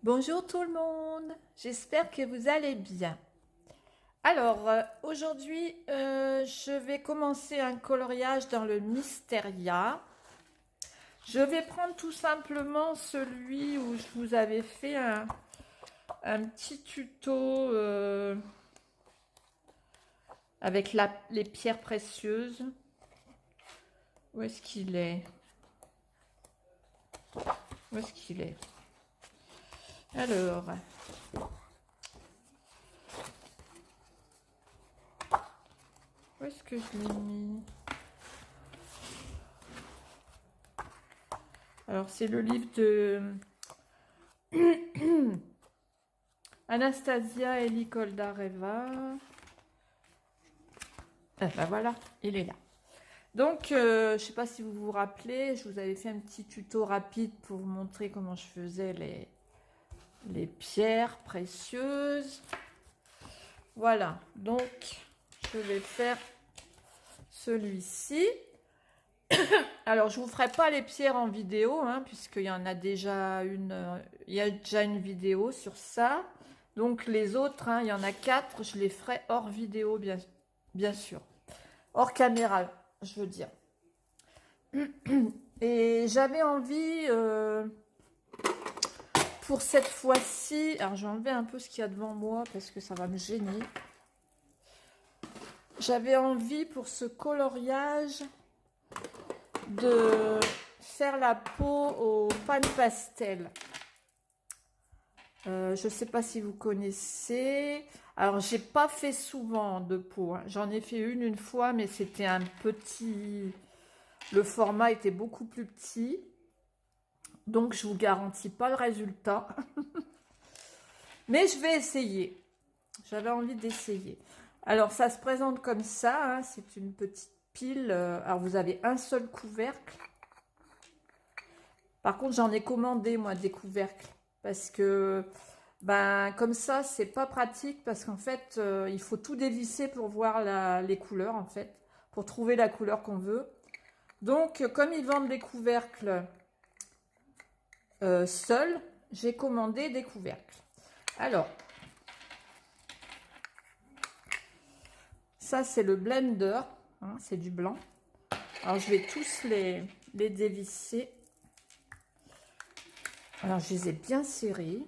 Bonjour tout le monde, j'espère que vous allez bien. Alors, aujourd'hui, je vais commencer un coloriage dans le Mysteria. Je vais prendre tout simplement celui où je vous avais fait un petit tuto avec les pierres précieuses. Où est-ce qu'il est? Où est-ce qu'il est? Alors... Où est-ce que je l'ai mis? Alors, c'est le livre de Anastasia Eli Koldareva. Ah, ben voilà, il est là. Donc, je ne sais pas si vous vous rappelez, je vous avais fait un petit tuto rapide pour vous montrer comment je faisais les pierres précieuses. Voilà, donc je vais faire celui-ci. Alors, je ne vous ferai pas les pierres en vidéo, hein, puisqu'il y en a déjà il y a déjà une vidéo sur ça. Donc, les autres, hein, il y en a 4, je les ferai hors vidéo, bien sûr. Hors caméra, je veux dire. Et j'avais envie, pour cette fois-ci, alors je vais enlever un peu ce qu'il y a devant moi, parce que ça va me gêner. J'avais envie, pour ce coloriage, de faire la peau au pan pastel. Je ne sais pas si vous connaissez. Alors, j'ai pas fait souvent de peau, hein. J'en ai fait une fois, mais c'était un petit... Le format était beaucoup plus petit. Donc, je vous garantis pas le résultat. Mais je vais essayer. J'avais envie d'essayer. Alors, ça se présente comme ça, hein. C'est une petite pile. Alors, vous avez un seul couvercle. Par contre, j'en ai commandé, moi, des couvercles. Parce que, ben, comme ça, c'est pas pratique. Parce qu'en fait, il faut tout dévisser pour voir les couleurs, en fait. Pour trouver la couleur qu'on veut. Donc, comme ils vendent des couvercles seuls, j'ai commandé des couvercles. Alors, ça, c'est le blender. Hein, c'est du blanc. Alors, je vais tous les dévisser. Alors, je les ai bien serrés.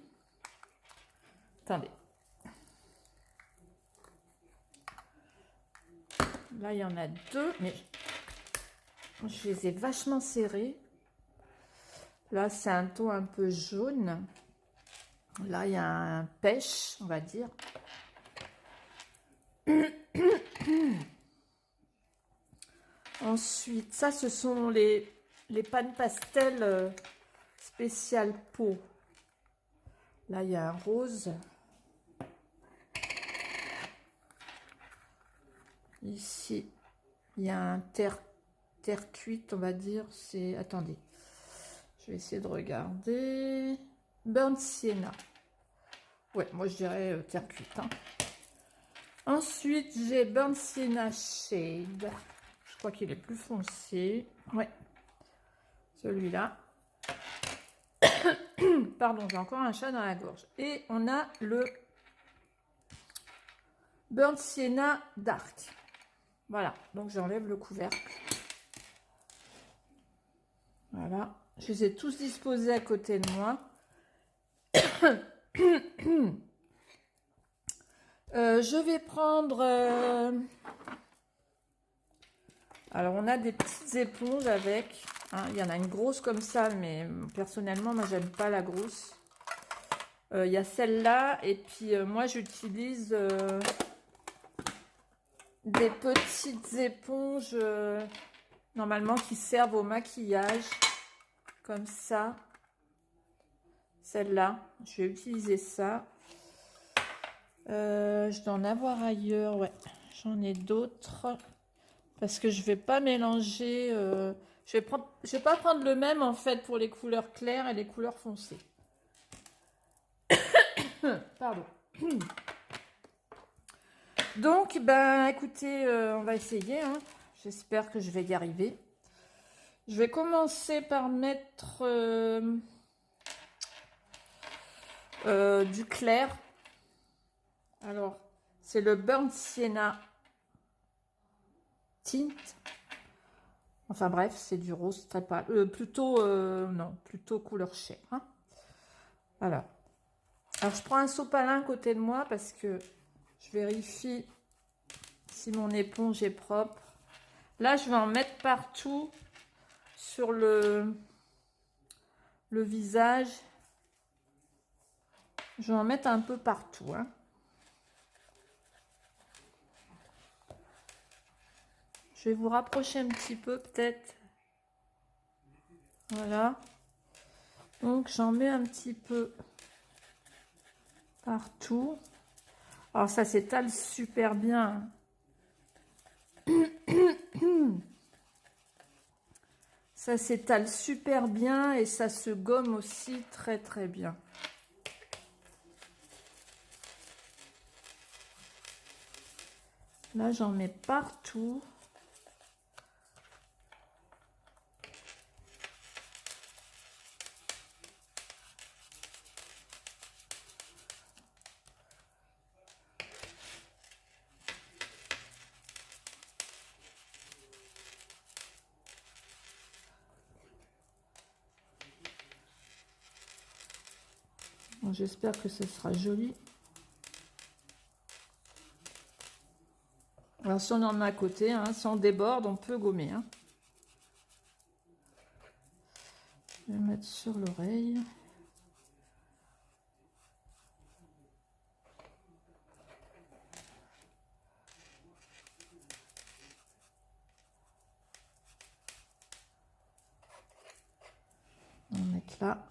Attendez. Là, il y en a deux, mais je les ai vachement serrés. Là, c'est un ton un peu jaune. Là, il y a un pêche, on va dire. Ensuite, ça, ce sont les pan pastel spécial peau. Là, il y a un rose. Ici, il y a un terre cuite, on va dire. C'est... Attendez. Je vais essayer de regarder. Burnt Sienna. Ouais, moi, je dirais terre cuite. Hein. Ensuite, j'ai Burnt Sienna Shade. Je crois qu'il est plus foncé. Ouais. Celui-là. Pardon, j'ai encore un chat dans la gorge. Et on a le Burnt Sienna Dark. Voilà, donc j'enlève le couvercle. Voilà, je les ai tous disposés à côté de moi. Je vais prendre... Alors, on a des petites éponges avec. Hein, il y en a une grosse comme ça, mais personnellement, moi, j'aime pas la grosse. Il y a celle-là, et puis moi, j'utilise des petites éponges, normalement, qui servent au maquillage. Comme ça. Celle-là, je vais utiliser ça. Je dois en avoir ailleurs, ouais. J'en ai d'autres. Parce que je vais pas mélanger. Je vais pas prendre le même en fait pour les couleurs claires et les couleurs foncées. Pardon. Donc, ben, écoutez, on va essayer. Hein. J'espère que je vais y arriver. Je vais commencer par mettre du clair. Alors, c'est le Burnt Sienna Tint. Enfin bref, c'est du rose très pâle. Non, plutôt couleur chair. Hein. Alors, je prends un sopalin à côté de moi parce que je vérifie si mon éponge est propre. Là, je vais en mettre partout sur le visage. Je vais en mettre un peu partout. Hein. Je vais vous rapprocher un petit peu peut-être. Voilà. Donc, j'en mets un petit peu partout. Alors, ça s'étale super bien. Ça s'étale super bien et ça se gomme aussi très très bien. Là, j'en mets partout. J'espère que ce sera joli. Alors, si on en a à côté, hein, si on déborde, on peut gommer. Hein. Je vais mettre sur l'oreille. On va mettre là.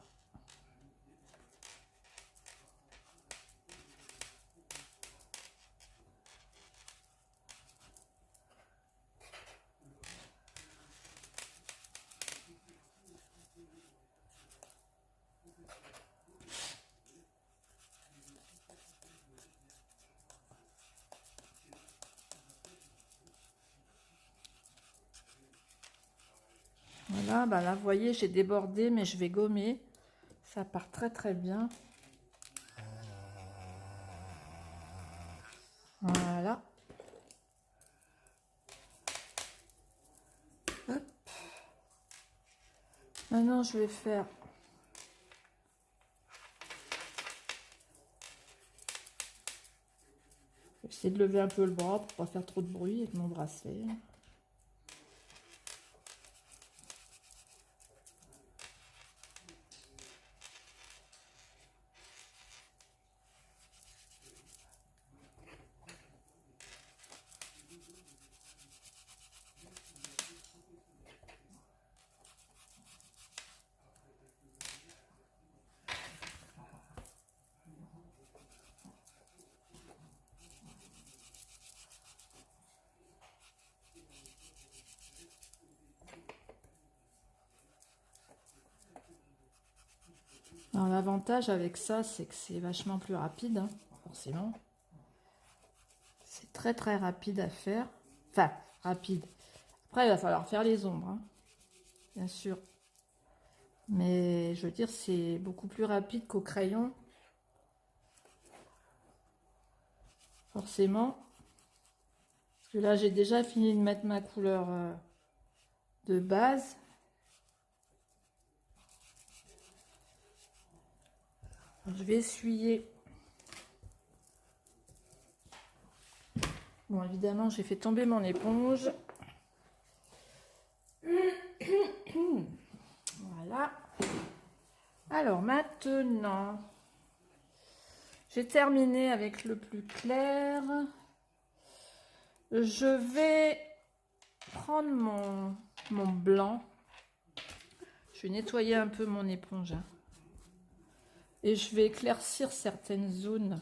Voilà, bah là, vous voyez, j'ai débordé, mais je vais gommer. Ça part très très bien. Voilà. Hop. Maintenant, je vais faire... Je vais essayer de lever un peu le bras pour pas faire trop de bruit avec mon bracelet. Alors l'avantage avec ça, c'est que c'est vachement plus rapide, hein, forcément. C'est très très rapide à faire. Enfin, rapide. Après, il va falloir faire les ombres, hein, bien sûr. Mais je veux dire, c'est beaucoup plus rapide qu'au crayon. Forcément. Parce que là, j'ai déjà fini de mettre ma couleur de base. Je vais essuyer. Bon, évidemment, j'ai fait tomber mon éponge. Voilà. Alors, maintenant, j'ai terminé avec le plus clair. Je vais prendre mon blanc. Je vais nettoyer un peu mon éponge. Hein, et je vais éclaircir certaines zones.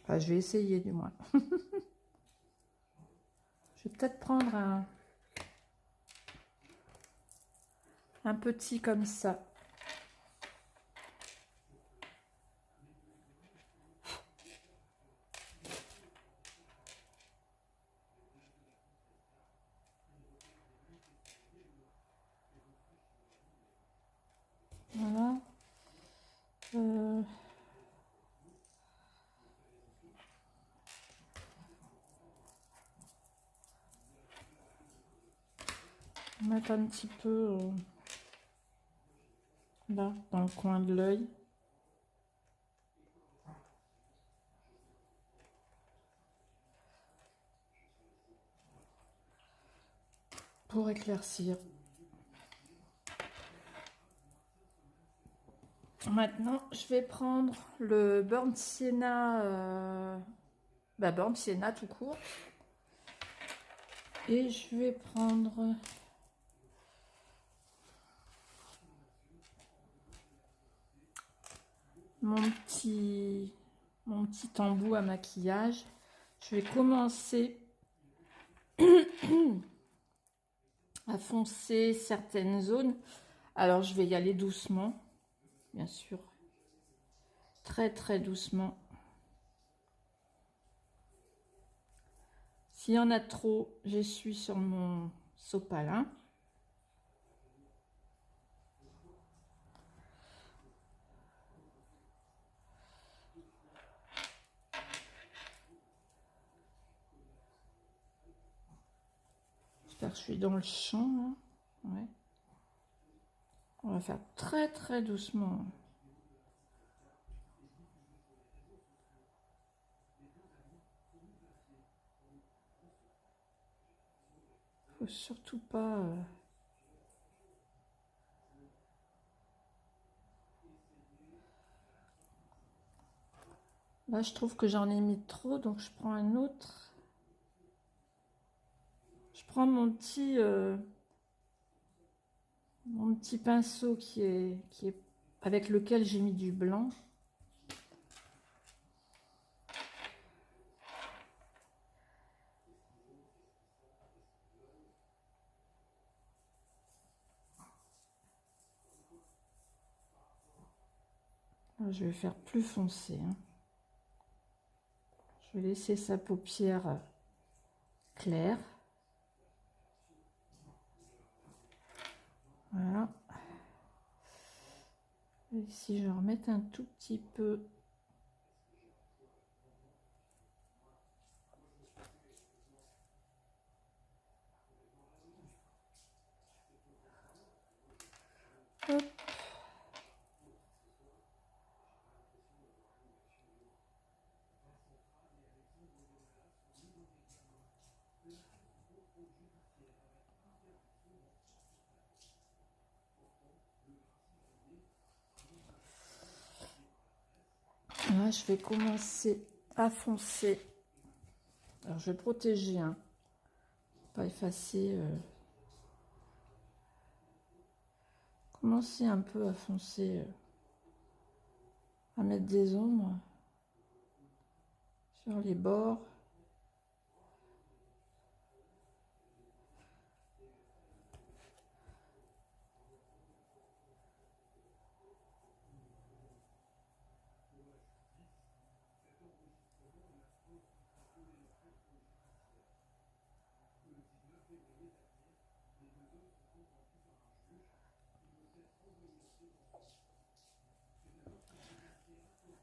Enfin, je vais essayer du moins. Je vais peut-être prendre un petit comme ça. Voilà. Mettre un petit peu là, dans le coin de l'œil. Pour éclaircir. Maintenant, je vais prendre le Burnt Sienna, Burnt Sienna tout court. Et je vais prendre mon petit embout à maquillage. Je vais commencer à foncer certaines zones. Alors, je vais y aller doucement, bien sûr. Très, très doucement. S'il y en a trop, j'essuie sur mon sopalin. J'espère que je suis dans le champ, là. Ouais. On va faire très, très doucement. Faut surtout pas... Là, je trouve que j'en ai mis trop, donc je prends un autre. Je prends mon petit pinceau qui est avec lequel j'ai mis du blanc. Là, je vais faire plus foncé. Hein. Je vais laisser sa paupière claire. Voilà. Et ici, je vais remettre un tout petit peu. Hop. Là, je vais commencer à foncer. Alors, je vais protéger, hein. Pas effacer. Commencer un peu à foncer, à mettre des ombres sur les bords.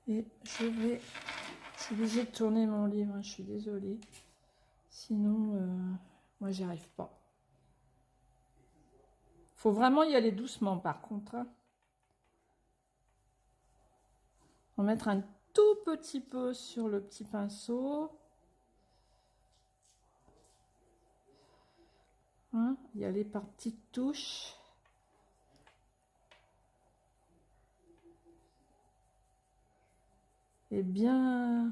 Et je suis obligée de tourner mon livre, hein, je suis désolée. Sinon, moi, j'y arrive pas. Faut vraiment y aller doucement, par contre. Hein. On va mettre un tout petit peu sur le petit pinceau. Hein, y aller par petites touches. Et bien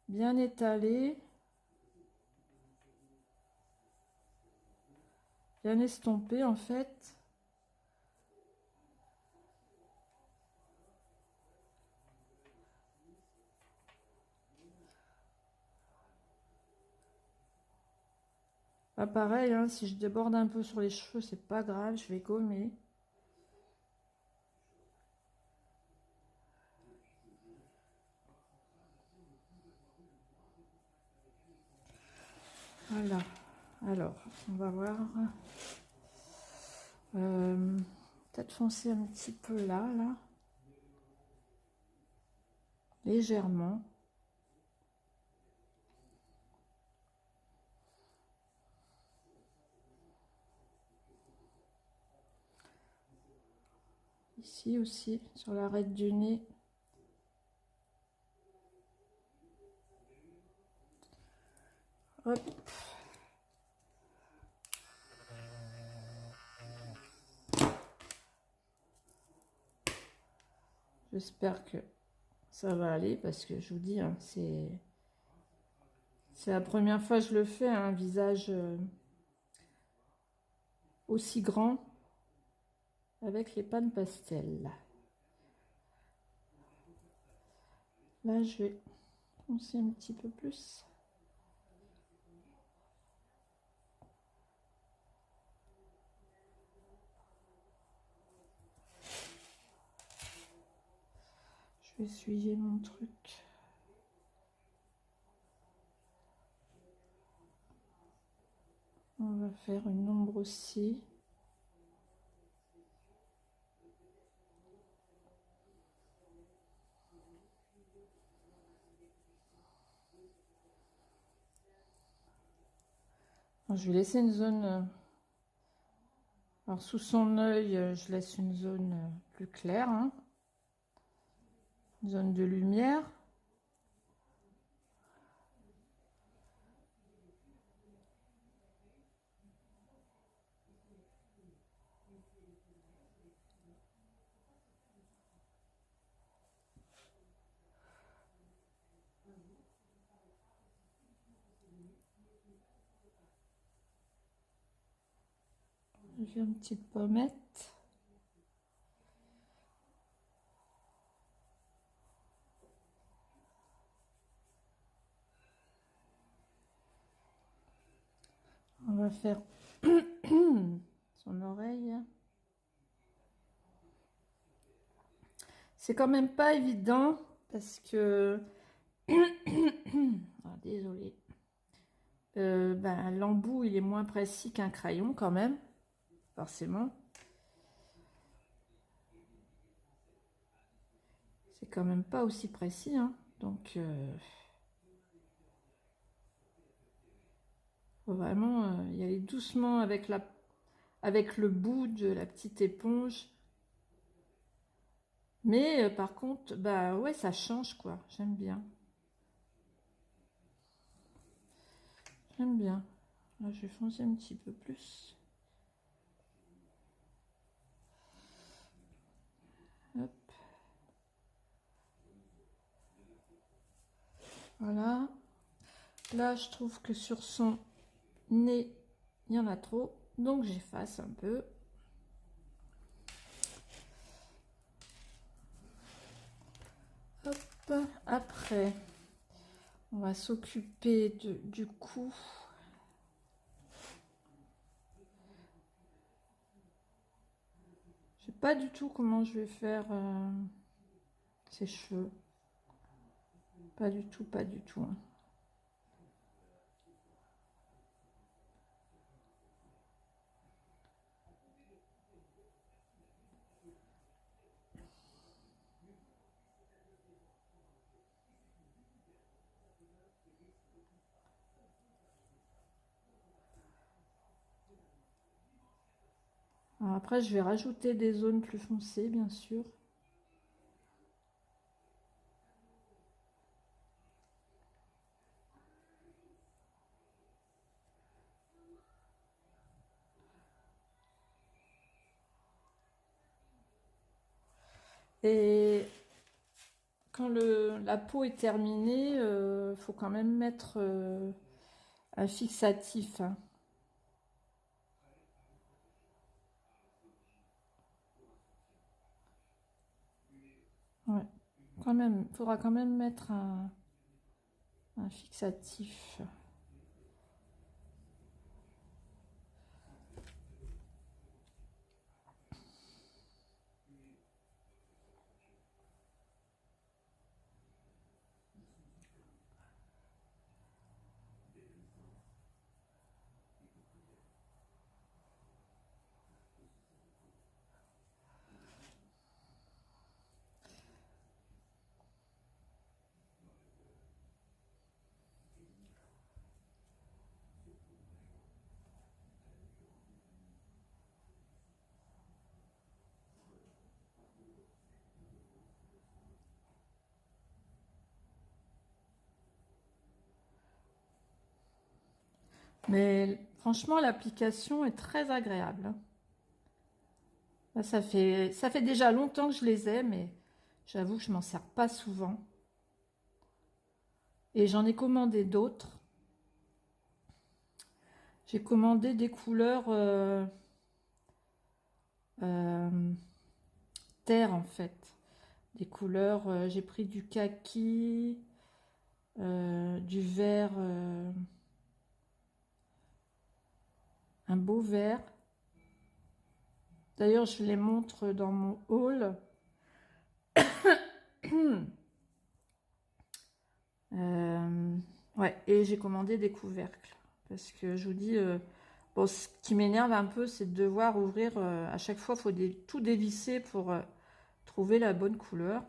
étalé. Bien estompé, en fait. Pas pareil, hein, si je déborde un peu sur les cheveux, c'est pas grave, je vais gommer. Voilà. Alors, on va voir. Peut-être foncer un petit peu là. Légèrement. Ici aussi, sur l'arête du nez. Hop. J'espère que ça va aller parce que je vous dis, hein, c'est la première fois que je le fais, un visage aussi grand avec les pâtes pastel. Là, je vais foncer un petit peu plus. Je vais essuyer mon truc. On va faire une ombre aussi. Alors, je vais laisser une zone... alors, sous son œil, je laisse une zone plus claire. Hein, une zone de lumière. J'ai une petite pommette. On va faire son oreille. C'est quand même pas évident parce que... ah, désolée. Ben, l'embout, il est moins précis qu'un crayon quand même, forcément. C'est quand même pas aussi précis, hein. Donc, faut vraiment y aller doucement avec le bout de la petite éponge. Mais par contre, bah ouais, ça change quoi. J'aime bien. J'aime bien. Là, je vais foncer un petit peu plus. Hop. Voilà. Là, je trouve que sur son nez, il y en a trop. Donc, j'efface un peu. Hop. Après, on va s'occuper du cou. Je sais pas du tout comment je vais faire ses cheveux. Pas du tout, pas du tout. Hein. Alors après, je vais rajouter des zones plus foncées, bien sûr. Et quand la peau est terminée, faut quand même mettre un fixatif. Hein. Ouais, quand même, faudra quand même mettre un fixatif. Mais franchement, l'application est très agréable, hein. Là, ça fait déjà longtemps que je les ai, mais j'avoue que je m'en sers pas souvent. Et j'en ai commandé d'autres. J'ai commandé des couleurs euh, terre en fait. Des couleurs, j'ai pris du kaki, du vert, un beau vert. D'ailleurs, je les montre dans mon haul. Ouais, et j'ai commandé des couvercles. Parce que je vous dis, bon, ce qui m'énerve un peu, c'est de devoir ouvrir, à chaque fois, il faut tout dévisser pour trouver la bonne couleur.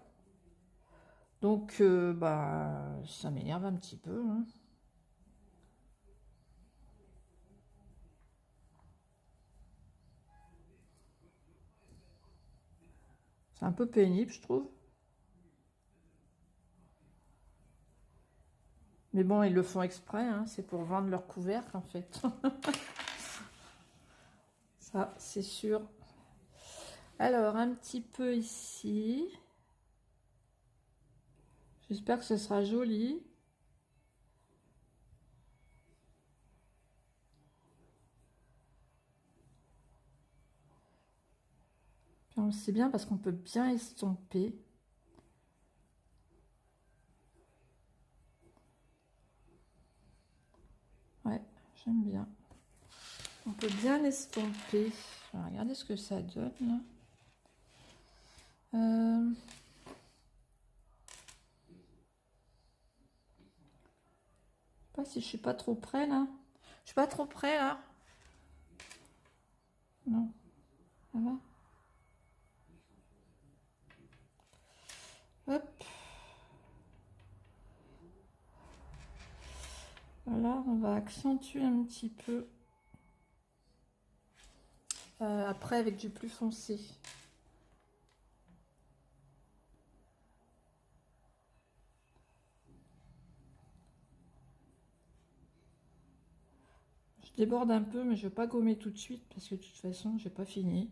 Donc, bah, ça m'énerve un petit peu, hein. C'est un peu pénible, je trouve. Mais bon, ils le font exprès, hein, c'est pour vendre leur couvercle, en fait. Ça, c'est sûr. Alors, un petit peu ici. J'espère que ce sera joli. C'est bien parce qu'on peut bien estomper. Ouais, j'aime bien. On peut bien estomper. Alors, regardez ce que ça donne là. Je sais pas si je suis pas trop près là. Je suis pas trop près là. Non, ça va. Hop. Voilà, on va accentuer un petit peu. Après avec du plus foncé. Je déborde un peu, mais je ne vais pas gommer tout de suite parce que de toute façon, j'ai pas fini.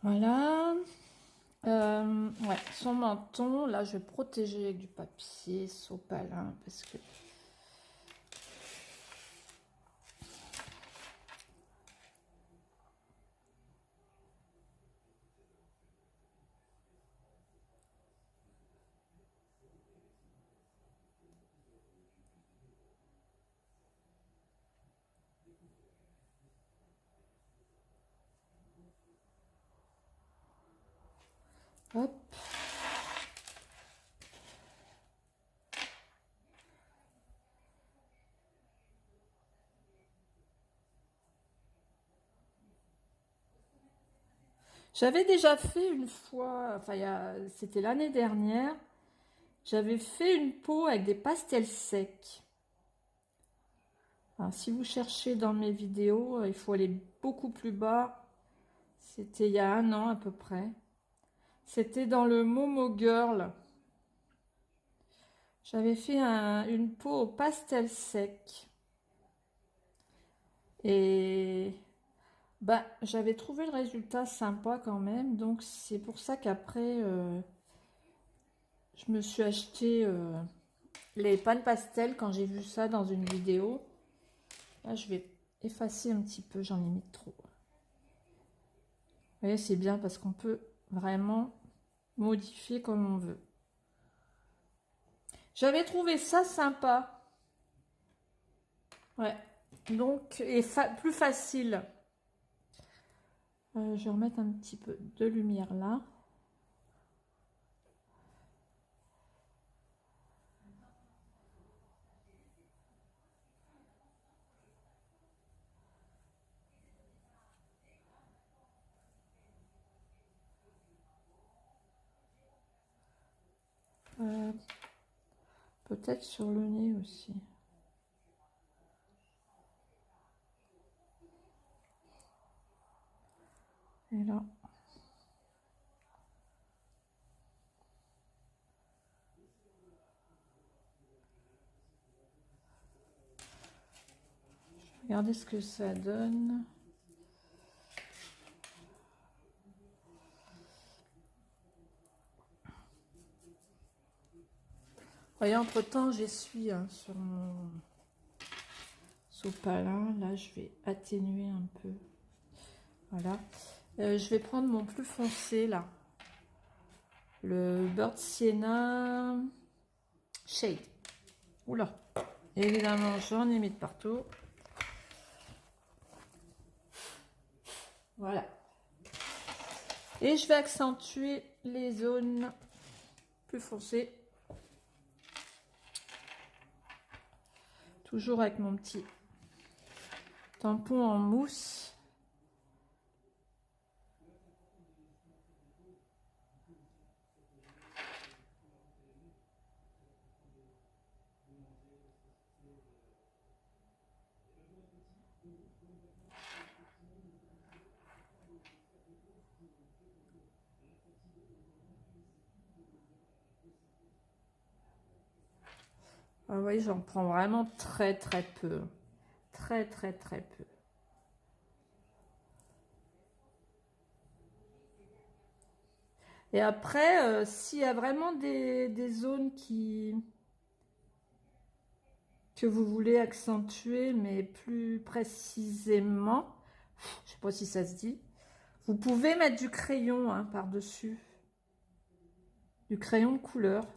Voilà. Ouais, son menton, là, je vais protéger avec du papier sopalin parce que hop. J'avais déjà fait une fois, enfin, c'était l'année dernière, j'avais fait une peau avec des pastels secs. Alors, si vous cherchez dans mes vidéos, il faut aller beaucoup plus bas. C'était il y a 1 an à peu près. C'était dans le Momo Girl. J'avais fait une peau au pastel sec. Et bah, j'avais trouvé le résultat sympa quand même. Donc c'est pour ça qu'après, je me suis acheté les pâtes pastel quand j'ai vu ça dans une vidéo. Là, je vais effacer un petit peu, j'en ai mis trop. Vous voyez, c'est bien parce qu'on peut vraiment modifier comme on veut. J'avais trouvé ça sympa. Ouais. Donc, et plus facile. Je vais remettre un petit peu de lumière là. Peut-être sur le nez aussi. Et là. Regardez ce que ça donne. Voyez, entre-temps, j'essuie sur mon sopalin. Là, je vais atténuer un peu. Voilà. Je vais prendre mon plus foncé, là. Le Bird Sienna Shade. Oula. Évidemment, j'en ai mis de partout. Voilà. Et je vais accentuer les zones plus foncées. Toujours avec mon petit tampon en mousse. Ah oui, j'en prends vraiment très très peu. Très très très peu. Et après, s'il y a vraiment des zones que vous voulez accentuer, mais plus précisément, je sais pas si ça se dit, vous pouvez mettre du crayon par-dessus. Du crayon de couleur.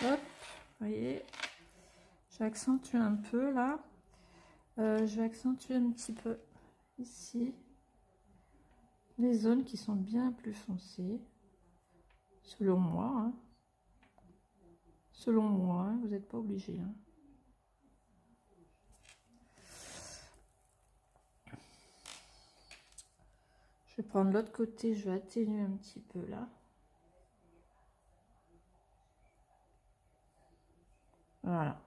Hop, vous voyez, j'accentue un peu là. Je vais accentuer un petit peu ici. Les zones qui sont bien plus foncées. Selon moi. Selon moi, vous n'êtes pas obligé. Je vais prendre l'autre côté, je vais atténuer un petit peu là. Voilà.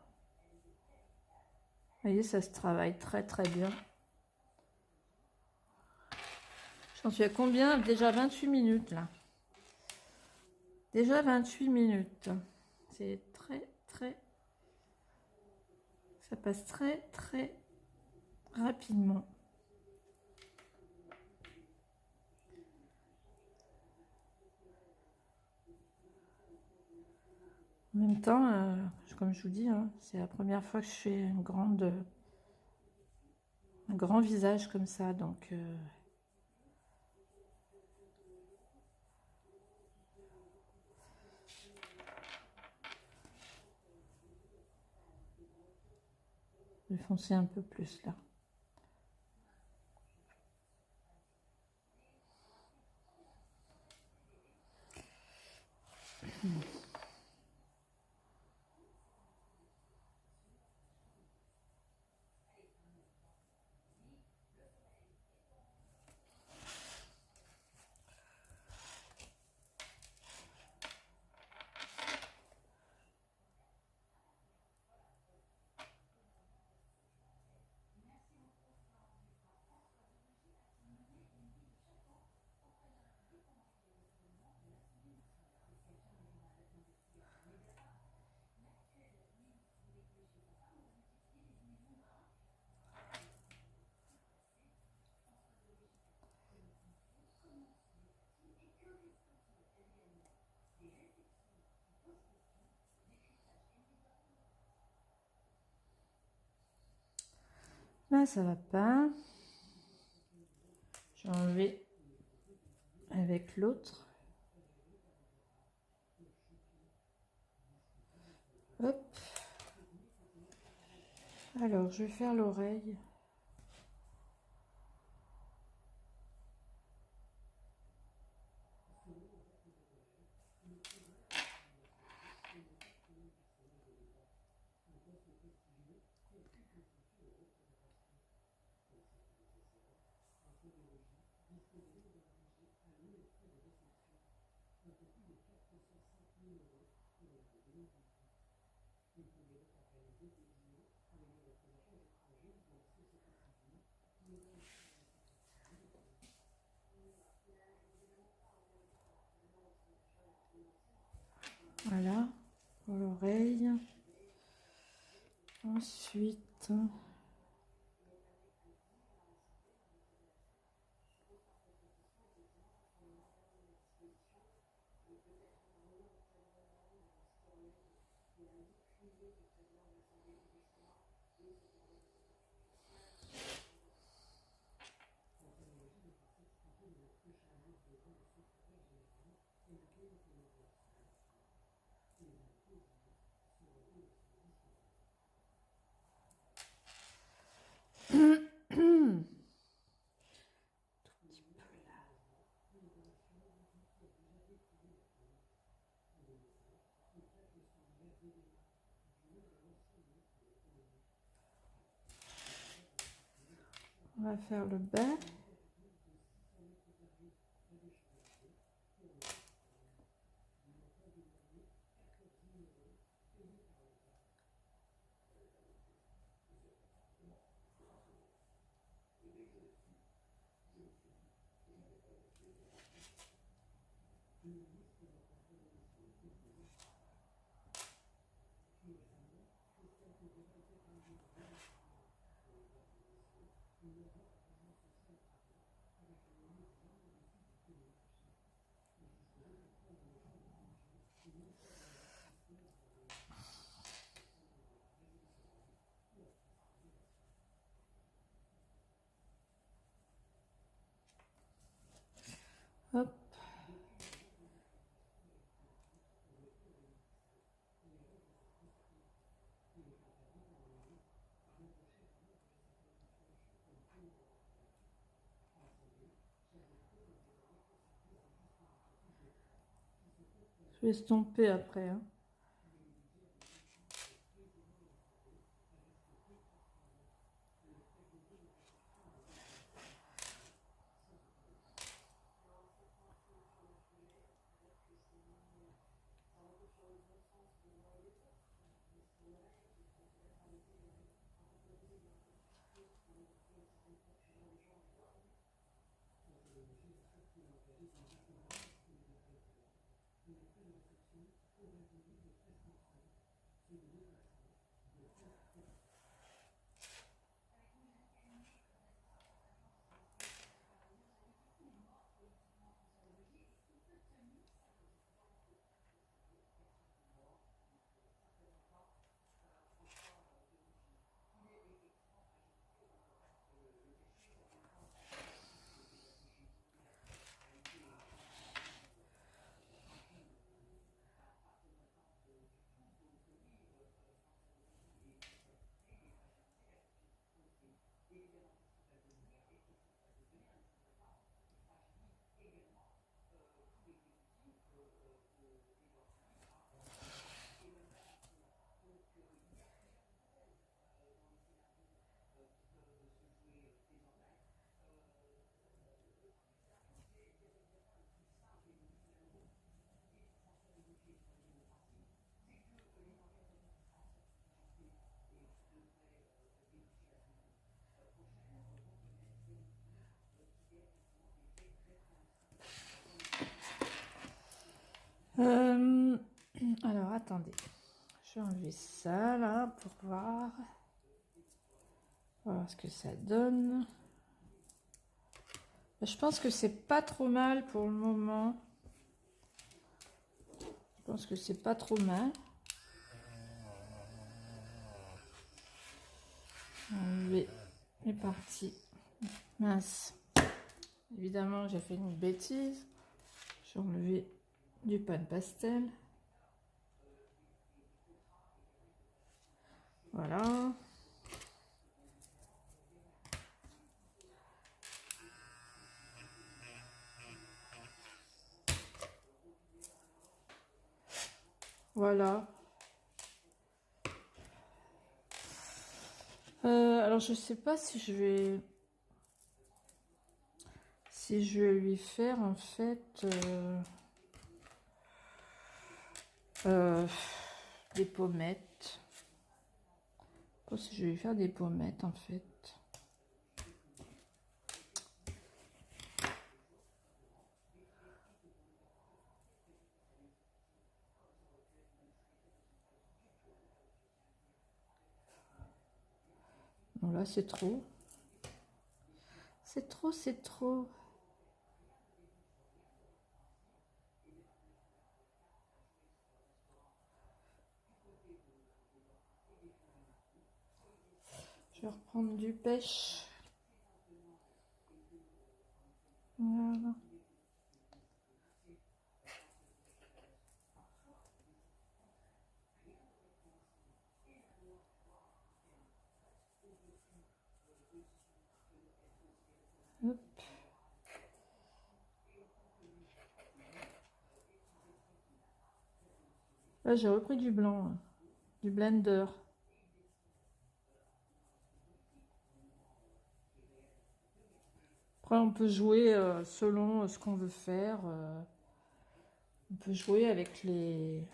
Vous voyez, ça se travaille très très bien. J'en suis à combien? Déjà 28 minutes là. Déjà 28 minutes. C'est très très... Ça passe très très rapidement. En même temps, comme je vous dis, c'est la première fois que je fais un grand visage comme ça, donc je vais foncer un peu plus là. Là, ça va pas. Je vais enlever avec l'autre. Hop. Alors, je vais faire l'oreille. Voilà, pour l'oreille. Ensuite, on va faire le bec. Hop. Je vais estomper après, hein. Alors, attendez. Je vais enlever ça, là, pour voir. Voir ce que ça donne. Je pense que c'est pas trop mal pour le moment. Je pense que c'est pas trop mal. Enlever les parties. Mince. Évidemment, j'ai fait une bêtise. J'ai enlevé du pan pastel. Voilà. Voilà. Alors je sais pas si je vais lui faire en fait euh, des pommettes. Je sais pas si je vais lui faire des pommettes en fait. Bon là c'est trop. C'est trop, c'est trop. Je vais reprendre du pêche. Voilà. Hop. Là j'ai repris du blanc, du blender. Après on peut jouer selon ce qu'on veut faire. On peut jouer avec les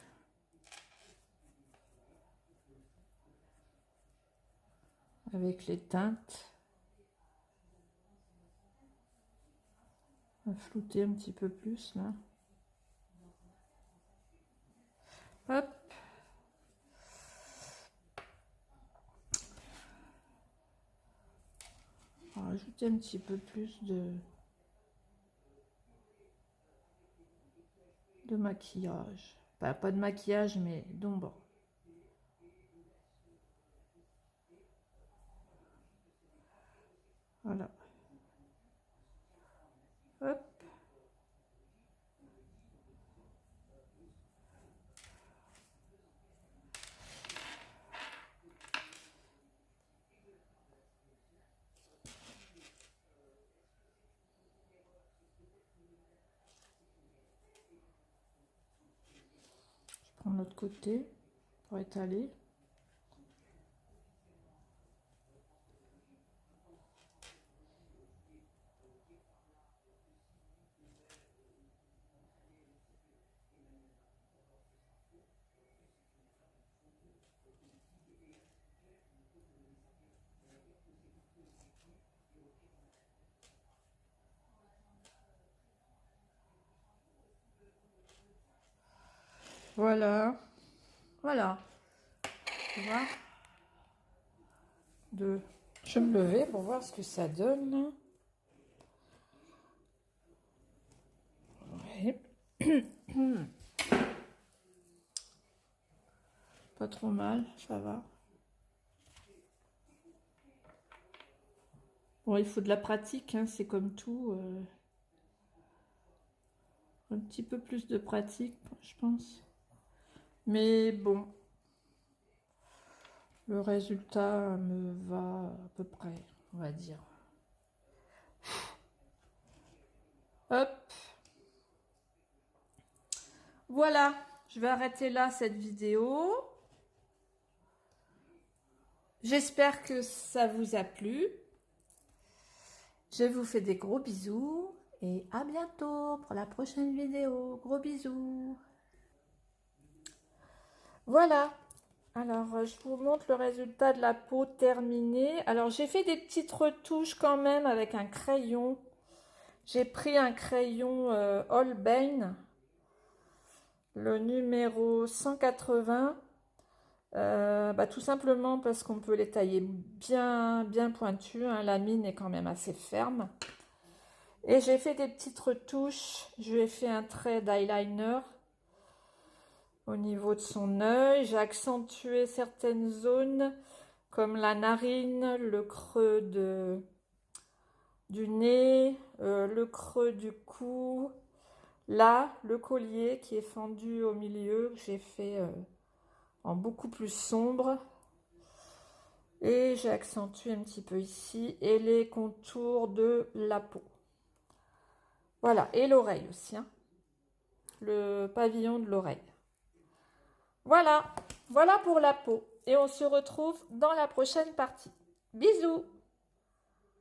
teintes. On va flouter un petit peu plus là. Hop. On va rajouter un petit peu plus de maquillage. Pas de maquillage mais d'ombre. Voilà. Hop. Je prends l'autre côté pour étaler. Voilà. Voilà. Tu vois. Je vais me lever pour voir ce que ça donne. Ouais. Pas trop mal, ça va. Bon, il faut de la pratique, hein, c'est comme tout. Un petit peu plus de pratique, je pense. Mais bon, le résultat me va à peu près, on va dire. Hop. Voilà, je vais arrêter là cette vidéo. J'espère que ça vous a plu. Je vous fais des gros bisous et à bientôt pour la prochaine vidéo. Gros bisous. Voilà. Alors, je vous montre le résultat de la peau terminée. Alors, j'ai fait des petites retouches quand même avec un crayon. J'ai pris un crayon Holbein, le numéro 180. Tout simplement parce qu'on peut les tailler bien pointus, hein. La mine est quand même assez ferme. Et j'ai fait des petites retouches. Je lui ai fait un trait d'eyeliner au niveau de son œil. J'ai accentué certaines zones comme la narine, le creux du nez, le creux du cou. Là, le collier qui est fendu au milieu, que j'ai fait en beaucoup plus sombre. Et j'ai accentué un petit peu ici. Et les contours de la peau. Voilà, et l'oreille aussi, hein. Le pavillon de l'oreille. Voilà, voilà pour la peau. Et on se retrouve dans la prochaine partie. Bisous!